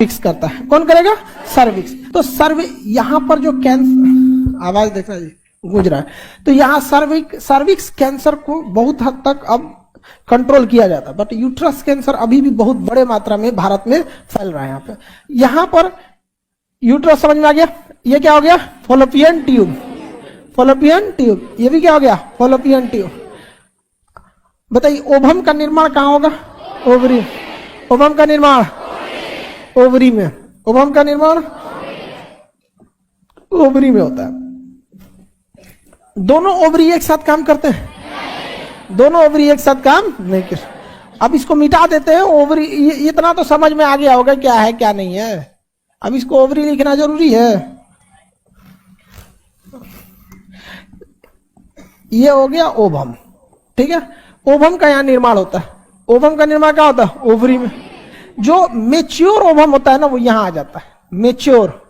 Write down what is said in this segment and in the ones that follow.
Fix करता है। कौन करेगा? सर्विक्स। तो यहाँ पर जो कैंसर, आवाज देखना जी गूंज रहा है, तो यहाँ सर्विक्स कैंसर को बहुत हद तक अब कंट्रोल किया जाता है, बट यूट्रस कैंसर अभी भी बहुत बड़े मात्रा में भारत में फैल रहा है। यहाँ पर यूट्रस समझ में आ गया। ये क्या हो गया? Fallopian tube. फॉलोपियन ट्यूब, ये भी क्या हो गया? Fallopian tube. बताइए ओवम का निर्माण कहाँ होगा? ओवरी। ओवम का निर्माण ओवरी में। ओवम का निर्माण ओवरी में होता है। दोनों ओवरी एक साथ काम करते हैं? दोनों ओवरी एक साथ काम नहीं कर। अब इसको मिटा देते हैं ओवरी। इतना तो समझ में आ गया होगा क्या है क्या नहीं है। अब इसको ओवरी लिखना जरूरी है। ये हो गया ओवम, ठीक है। ओवम का यहाँ निर्माण होता है। ओवम का निर्माण क्या होता है? ओवरी में। जो मेच्योर ओवम होता है ना वो यहां आ जाता है, मेच्योर,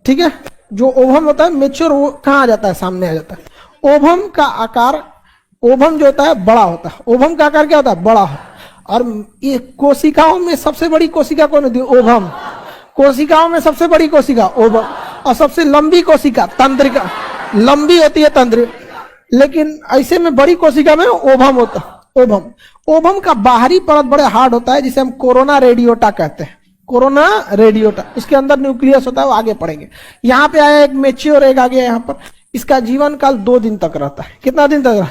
ठीक है। जो ओवम होता है मेच्योर वो कहां आ जाता है? सामने आ जाता है। ओवम का आकार, ओवम जो होता है बड़ा होता है। ओवम का आकार क्या होता है? बड़ा। और ये कोशिकाओं में सबसे बड़ी कोशिका कौन होती है? ओवम। कोशिकाओं में सबसे बड़ी कोशिका ओवम, और सबसे लंबी कोशिका तंत्रिका। लंबी होती है तंत्रिका, लेकिन ऐसे में बड़ी कोशिका में ओवम होता है। ओवम। ओवम का बाहरी परत बड़े हार्ड होता है, जिसे हम कोरोना रेडियोटा कहते हैं। कोरोना रेडियोटा, उसके अंदर न्यूक्लियस होता है, वो आगे पढ़ेंगे। यहाँ पे आया एक मेच्योर एग आ गया यहाँ पर। इसका जीवन काल 2 दिन तक रहता है। कितना दिन तक?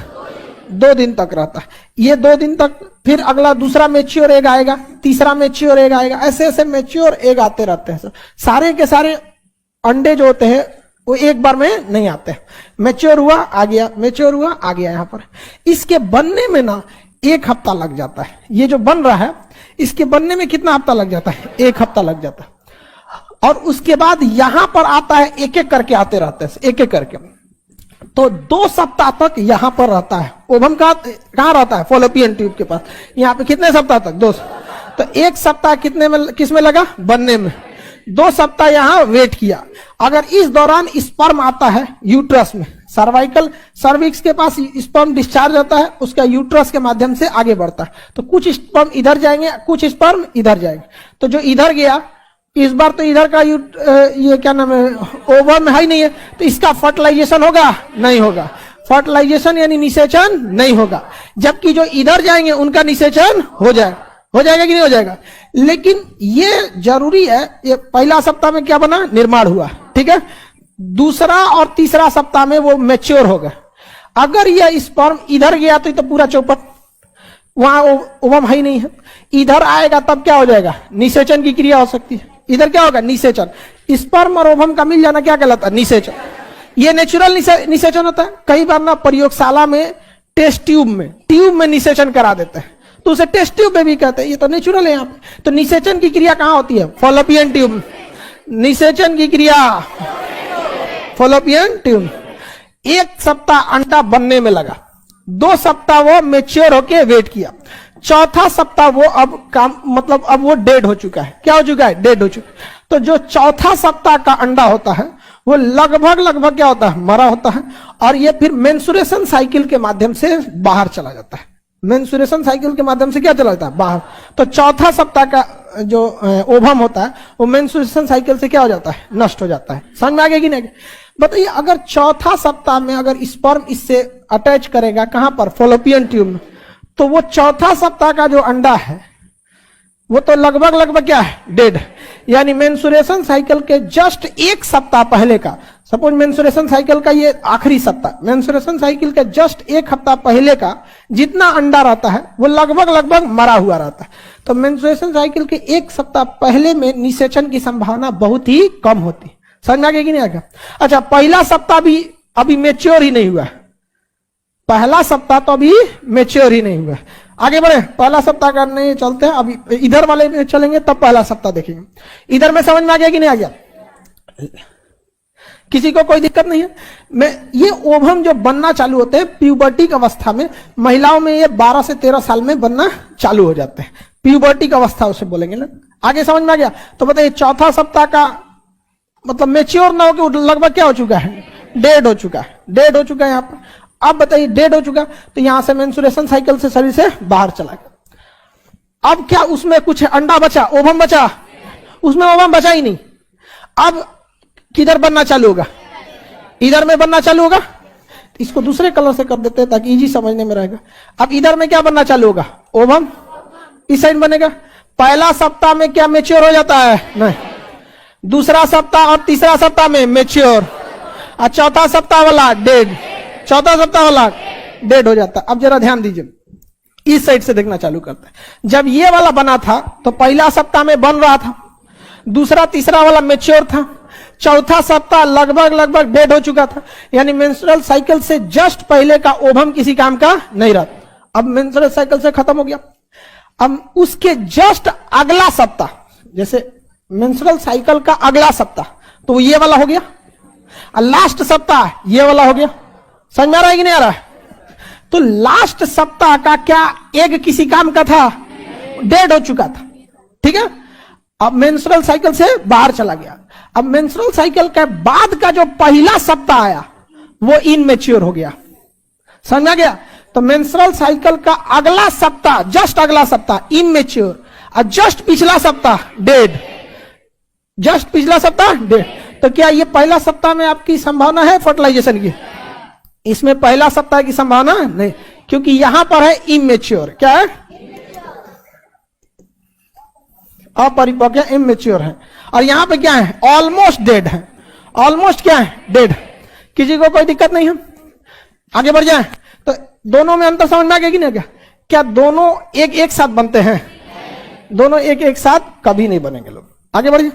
2 दिन तक रहता है। ये 2 दिन तक, फिर अगला दूसरा मेच्योर एग आएगा, तीसरा मेच्योर एग आएगा, ऐसे ऐसे मेच्योर एग आते रहते हैं। सारे के सारे अंडे जो होते हैं वो एक बार में नहीं आते। मैच्योर हुआ आ गया, मैच्योर हुआ आ गया। यहाँ पर इसके बनने में ना 1 हफ्ता लग जाता है। ये जो बन रहा है इसके बनने में कितना हफ्ता लग जाता है? 1 हफ्ता लग जाता है। और उसके बाद यहां पर आता है, एक एक करके आते रहते हैं, एक एक करके। तो 2 सप्ताह तक यहां पर रहता है। ओवम का कहां रहता है? फॉलोपियन ट्यूब के पास। यहाँ पे कितने सप्ताह तक? 2। तो 1 सप्ताह कितने में, किस में लगा? बनने में। 2 सप्ताह यहां वेट किया। अगर इस दौरान स्पर्म आता है यूट्रस में, सर्वाइकल सर्विक्स के पास स्पर्म डिस्चार्ज होता है, उसका यूट्रस के माध्यम से आगे बढ़ता है। तो कुछ स्पर्म इधर जाएंगे, कुछ स्पर्म इधर जाएंगे। तो जो इधर गया, इस बार तो इधर का ये क्या नाम है, ओवम है ही नहीं है, तो इसका फर्टिलाइजेशन होगा? नहीं होगा। फर्टिलाइजेशन यानी निषेचन नहीं होगा। जबकि जो इधर जाएंगे उनका निषेचन हो जाएगा। हो जाएगा कि नहीं हो जाएगा? लेकिन ये जरूरी है। ये पहला सप्ताह में क्या बना? निर्माण हुआ, ठीक है। दूसरा और तीसरा सप्ताह में वो मैच्योर होगा। अगर यह स्पर्म इधर गया तो पूरा चौपट, वहां ओवम है ही नहीं है। इधर आएगा तब क्या हो जाएगा? निषेचन की क्रिया हो सकती है। इधर क्या होगा? निषेचन। स्पर्म और ओवम का मिल जाना क्या कहलाता है? निषेचन। ये नेचुरल निषेचन होता है। कई बार ना प्रयोगशाला में टेस्ट ट्यूब में निषेचन करा देते हैं, तो उसे टेस्ट ट्यूब में भी कहते हैं। ये तो नेचुरल है यहाँ पे। तो निषेचन की क्रिया कहाँ होती है? Fallopian tube. निषेचन की क्रिया फॉलोपियन ट्यूब। 1 सप्ताह अंडा बनने में लगा, 2 सप्ताह वो मेच्योर होके वेट किया, चौथा सप्ताह वो अब काम, मतलब अब वो डेड हो चुका है। क्या हो चुका है? डेड हो चुका है। तो जो चौथा सप्ताह का अंडा होता है वो लगभग क्या होता है? मरा होता है। और ये फिर मेंस्ट्रुएशन साइकिल के माध्यम से बाहर चला जाता है। मेंस्ट्रुएशन साइकिल के माध्यम से क्या चला जाता है? बाहर। तो चौथा सप्ताह का जो ओवम होता है वो मेंस्ट्रुएशन साइकिल से क्या हो जाता है? नष्ट हो जाता है। समझ में आ गया कि नहीं? बताइए अगर चौथा सप्ताह में अगर स्पर्म इससे अटैच करेगा, कहां पर? फॉलोपियन ट्यूब में, तो वो चौथा सप्ताह का जो अंडा है वो तो लगभग क्या है? डेड। यानी मेंस्ट्रुएशन साइकिल के जस्ट 1 सप्ताह पहले का, सपोज मेंस्ट्रुएशन साइकिल का ये आखिरी सप्ताह, मेंस्ट्रुएशन साइकिल के जस्ट 1 हफ्ता पहले का जितना अंडा रहता है वो लगभग मरा हुआ रहता है। तो मेंस्ट्रुएशन साइकिल के 1 सप्ताह पहले में निषेचन की संभावना बहुत ही कम होती। समझ में आ गया कि नहीं आ गया? अच्छा, पहला सप्ताह भी अभी मेच्योर ही नहीं हुआ। पहला सप्ताह तो अभी मेच्योर ही नहीं हुआ। आगे बढ़े, पहला सप्ताह करने चलते हैं। अभी इधर वाले में चलेंगे तब पहला सप्ताह देखेंगे। इधर में समझ में आ गया कि नहीं आ गया? किसी को कोई दिक्कत नहीं है? ये ओवम जो बनना चालू होते हैं प्यूबर्टी अवस्था में, महिलाओं में ये 12 से 13 साल में बनना चालू हो जाते हैं। प्यूबर्टी अवस्था उसे बोलेंगे ना। आगे समझ में आ गया? तो बताइए चौथा सप्ताह का मतलब मेच्योर ना हो के लगभग क्या हो चुका है? डेड हो चुका है। डेड हो चुका है यहाँ पर। अब बताइए डेड हो चुका तो यहां से मेंस्ट्रुएशन साइकिल से शरीर से बाहर चला गया। अब क्या उसमें कुछ अंडा बचा? ओवम बचा? उसमें ओवम बचा ही नहीं। अब किधर बनना चालू होगा? इधर में बनना चालू होगा। इसको दूसरे कलर से कर देते हैं ताकि इजी समझने में रहेगा। अब इधर में क्या बनना चालू होगा? ओवम इस साइड बनेगा। पहला सप्ताह में क्या मैच्योर हो जाता है? नहीं। दूसरा सप्ताह और तीसरा सप्ताह में मैच्योर, और चौथा सप्ताह वाला डेड, चौथा सप्ताह वाला डेड हो जाता है। अब जरा ध्यान दीजिए, इस साइड से देखना चालू करते हैं। जब ये वाला बना था तो पहला सप्ताह में बन रहा था, दूसरा तीसरा वाला मैच्योर था, चौथा सप्ताह लगभग डेड हो चुका था, यानी मेंस्ट्रुअल साइकिल से जस्ट पहले का ओवम किसी काम का नहीं रहा। अब मेंस्ट्रुअल साइकिल से खत्म हो गया। अब उसके जस्ट अगला सप्ताह, जैसे मेंस्ट्रुअल साइकिल का अगला सप्ताह तो ये वाला हो गया, और लास्ट सप्ताह ये वाला हो गया। समझ में आ रहा है कि नहीं आ रहा है? तो लास्ट सप्ताह का क्या एग किसी काम का था? डेड हो चुका था। ठीक है, अब मेंस्ट्रुअल साइकिल से बाहर चला गया। अब मेंस्ट्रुअल साइकिल के बाद का जो पहला सप्ताह आया वो इनमेच्योर हो गया। समझ आ गया? तो मेंस्ट्रुअल साइकिल का अगला सप्ताह, जस्ट अगला सप्ताह इनमेच्योर, और जस्ट पिछला सप्ताह डेड, जस्ट पिछला सप्ताह डेड। तो क्या ये पहला सप्ताह में आपकी संभावना है फर्टिलाइजेशन की? इसमें पहला सप्ताह की संभावना नहीं, क्योंकि यहां पर है इमेच्योर। क्या है? अपरिपक्व, इमेच्योर है। और यहां पे क्या है? ऑलमोस्ट डेड है। ऑलमोस्ट क्या है? डेड। किसी को कोई दिक्कत नहीं है? आगे बढ़ जाए तो दोनों में अंतर समझ में आ गया कि नहीं? क्या दोनों एक साथ बनते हैं? दोनों एक साथ कभी नहीं बनेंगे लोग। आगे बढ़िए,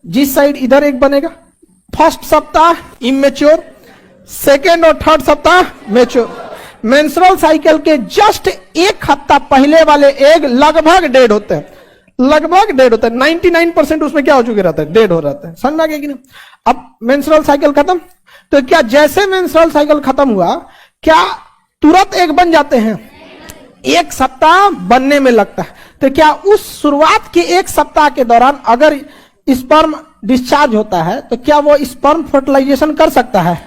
जिस साइड इधर एक बनेगा, फर्स्ट सप्ताह इमेच्योर, सेकेंड और थर्ड सप्ताह मैच्योर। मेंस्ट्रुअल साइकिल के जस्ट एक हफ्ता पहले वाले एग लगभग डेड होते हैं, लगभग डेड होते हैं। 99% उसमें क्या हो चुके रहते हैं? डेड हो रहते हैं। समझ में आ गया कि नहीं? अब मेंस्ट्रुअल साइकिल खत्म, तो क्या जैसे मेंस्ट्रुअल साइकिल खत्म हुआ क्या तुरंत एग बन जाते हैं? एक सप्ताह बनने में लगता है। तो क्या उस शुरुआत के एक सप्ताह के दौरान अगर स्पर्म डिस्चार्ज होता है तो क्या वो स्पर्म फर्टिलाइजेशन कर सकता है?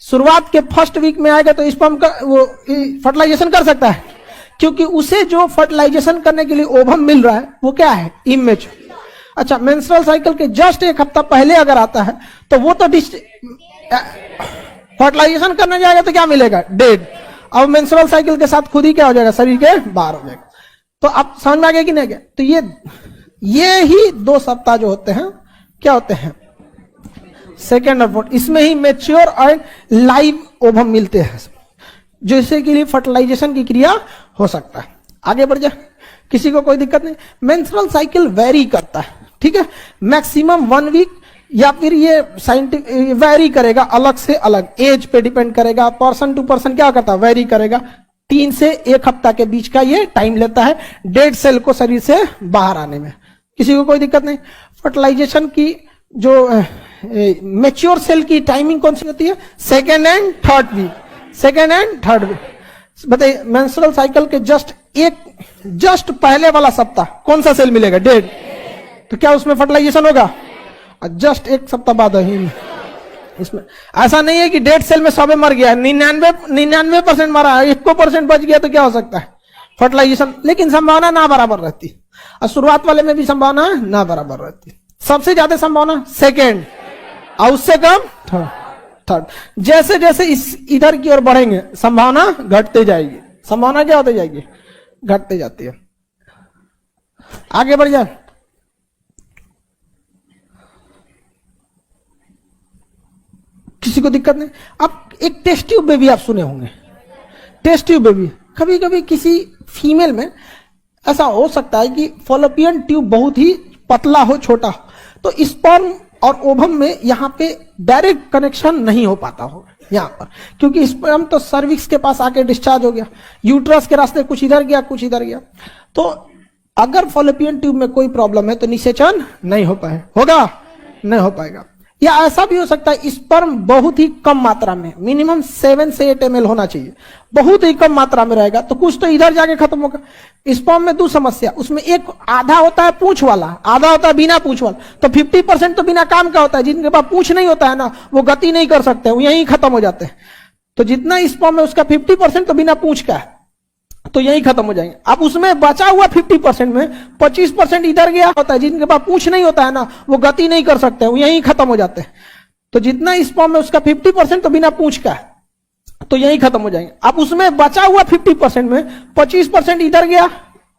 शुरुआत के फर्स्ट वीक में आएगा तो स्पर्म का वो फर्टिलाइजेशन कर सकता है, क्योंकि उसे जो फर्टिलाइजेशन करने के लिए ओवम मिल रहा है वो क्या है? इमेच्योर। अच्छा, मेंस्ट्रुअल साइकिल के जस्ट एक हफ्ता पहले अगर आता है तो वो तो फर्टिलाइजेशन करने जाएगा तो क्या मिलेगा? डेड। अब मेंस्ट्रुअल साइकिल के साथ खुद ही क्या हो जाएगा? शरीर के बाहर हो जाएगा। तो अब समझ में आ गया कि नहीं गया? तो ये ही 2 सप्ताह जो होते हैं क्या होते हैं? सेकेंड और फोर्थ। इसमें ही मैच्योर और लाइव ओवम मिलते हैं, जिससे के लिए फर्टिलाइजेशन की क्रिया हो सकता है। आगे बढ़ जाए, किसी को कोई दिक्कत नहीं। मेंस्ट्रुअल साइकिल वेरी करता है, ठीक है, मैक्सिमम 1 वीक, या फिर ये साइंटिफिक वेरी करेगा, अलग से अलग एज पे डिपेंड करेगा, पर्सन टू पर्सन क्या करता है? वेरी करेगा। 3 से 1 हफ्ता के बीच का ये टाइम लेता है डेड सेल को शरीर से बाहर आने में। किसी को कोई दिक्कत नहीं। फर्टिलाइजेशन की जो मैच्योर सेल की टाइमिंग कौन सी होती है? Second and third week. Second and third week. बताइए, मेंस्ट्रुअल साइकिल के जस्ट पहले वाला सप्ताह कौन सा सेल मिलेगा? डेड। तो क्या उसमें फर्टिलाइजेशन होगा? जस्ट 1 सप्ताह बाद ही इसमें ऐसा नहीं है कि डेड सेल में 100 मर गया, 99% मरा है, 1% बच गया तो क्या हो सकता है? फर्टिलाइजेशन। लेकिन संभावना ना बराबर रहती, और शुरुआत वाले में भी संभावना ना बराबर रहती। सबसे ज्यादा संभावना सेकेंड, और उससे कम थर्ड। जैसे जैसे इधर की ओर बढ़ेंगे संभावना घटते जाएगी। संभावना क्या होती जाएगी? घटते जाती है। आगे बढ़ जाए, किसी को दिक्कत नहीं। अब एक टेस्ट ट्यूब बेबी आप सुने होंगे। टेस्ट ट्यूब बेबी, कभी कभी किसी फीमेल में ऐसा हो सकता है कि फॉलोपियन ट्यूब बहुत ही पतला हो, छोटा हो, तो स्पर्म और ओवम में यहाँ पे डायरेक्ट कनेक्शन नहीं हो पाता हो यहाँ पर, क्योंकि स्पर्म तो सर्विक्स के पास आके डिस्चार्ज हो गया, यूट्रस के रास्ते कुछ इधर गया कुछ इधर गया। तो अगर फॉलोपियन ट्यूब में कोई प्रॉब्लम है तो निषेचन नहीं हो पाए, होगा नहीं हो पाएगा। या ऐसा भी हो सकता है स्पर्म बहुत ही कम मात्रा में, मिनिमम 7 से 8 ml होना चाहिए, बहुत ही कम मात्रा में रहेगा तो कुछ तो इधर जाके खत्म होगा। स्पर्म में 2 समस्या, उसमें एक आधा होता है पूंछ वाला, आधा होता है बिना पूंछ वाला। तो 50% तो बिना काम का होता है, जिनके पास पूंछ नहीं होता है ना वो गति नहीं कर सकते, वो यहीं खत्म हो जाते हैं। तो जितना स्पर्म है उसका 50% तो बिना पूंछ का है। तो यही खत्म हो जाएंगे। अब उसमें बचा हुआ 50% में 25% इधर गया होता है, जिनके पास पूंछ नहीं होता है ना, वो गति नहीं कर सकते, वो यही खत्म हो जाते हैं। तो जितना स्पर्म है उसका 50% तो बिना पूंछ का है, तो यही खत्म हो जाएंगे। अब उसमें बचा हुआ 50% में 25% इधर गया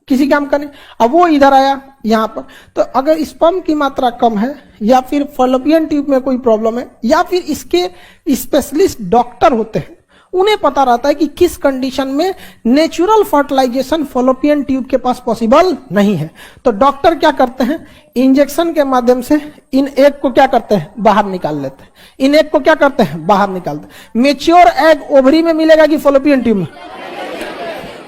किसी काम का नहीं, अब वो इधर आया यहां पर। तो अगर स्पर्म की मात्रा कम है, या फिर फॉलोपियन ट्यूब में कोई प्रॉब्लम है, या फिर इसके स्पेशलिस्ट डॉक्टर होते हैं, उन्हें पता रहता है कि किस कंडीशन में नेचुरल फर्टिलाइजेशन फॉलोपियन ट्यूब के पास पॉसिबल नहीं है, तो डॉक्टर क्या करते हैं, इंजेक्शन के माध्यम से इन एग को क्या करते हैं, बाहर निकाल लेते हैं। इन एग को क्या करते हैं, बाहर निकालते हैं। मेच्योर एग ओवरी में मिलेगा कि फॉलोपियन ट्यूब में?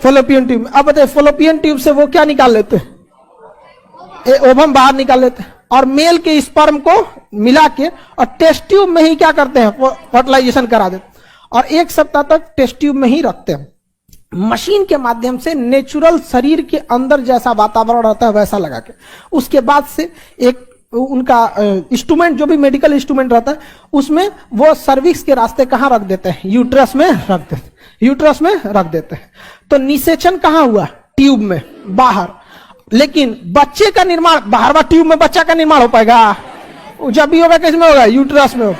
फॉलोपियन ट्यूब में। अब बताइए, फॉलोपियन ट्यूब से वो क्या निकाल लेते हैं, ओवम बाहर निकाल लेते हैं, और मेल के स्पर्म को मिला के और टेस्ट ट्यूब में ही क्या करते हैं, फर्टिलाइजेशन करा देते हैं, और 1 सप्ताह तक टेस्ट ट्यूब में ही रखते हैं। मशीन के माध्यम से नेचुरल शरीर के अंदर जैसा वातावरण रहता है वैसा लगा के, उसके बाद से एक उनका इंस्ट्रूमेंट, जो भी मेडिकल इंस्ट्रूमेंट रहता है, उसमें वो सर्विक्स के रास्ते कहां रख देते हैं, यूट्रस में रख देते हैं, यूट्रस में रख देते हैं। तो निषेचन कहां हुआ, ट्यूब में, बाहर। लेकिन बच्चे का निर्माण बाहर, ट्यूब में बच्चा का निर्माण हो पाएगा? जब भी होगा किसमें होगा, यूट्रस में होगा।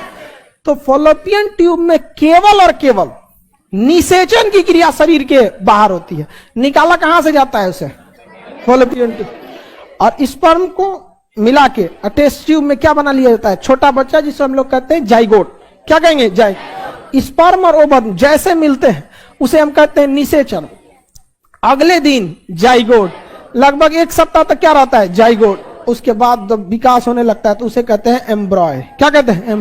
तो फॉलोपियन ट्यूब में केवल और केवल निषेचन की क्रिया शरीर के बाहर होती है। निकाला कहां से जाता है उसे, फॉलोपियन ट्यूब, और स्पर्म को मिला के टेस्ट ट्यूब में क्या बना लिया जाता है, छोटा बच्चा, जिसे हम लोग कहते हैं जाइगोट। क्या कहेंगे, स्पर्म और ओवम जैसे मिलते हैं उसे हम कहते हैं निषेचन। अगले दिन जाइगोट, लगभग 1 सप्ताह तक क्या रहता है, जाइगोट। उसके बाद जब विकास होने लगता है तो उसे कहते हैं एम्ब्रॉय। क्या कहते हैं,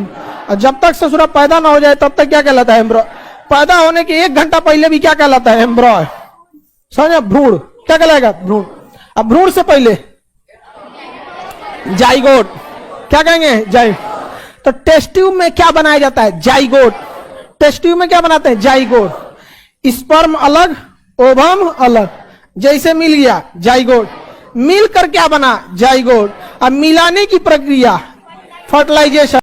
और जब तक ससुरा पैदा ना हो जाए तब तक क्या कहलाता है, एम्ब्रॉय। पैदा होने के 1 घंटा पहले भी क्या कहलाता है, एम्ब्रॉय। समझ, भ्रूण क्या कहलाएगा, भ्रूण। अब भ्रूण से पहले जाइगोट, क्या कहेंगे, तो टेस्ट ट्यूब में क्या बनाया जाता है, जाइगोट। टेस्ट ट्यूब में क्या बनाते हैं, जाइगोट। स्पर्म अलग, ओवम अलग, जैसे मिल गया जाइगोट, मिलकर क्या बना, जाइगोट। अब मिलाने की प्रक्रिया फर्टिलाइजेशन।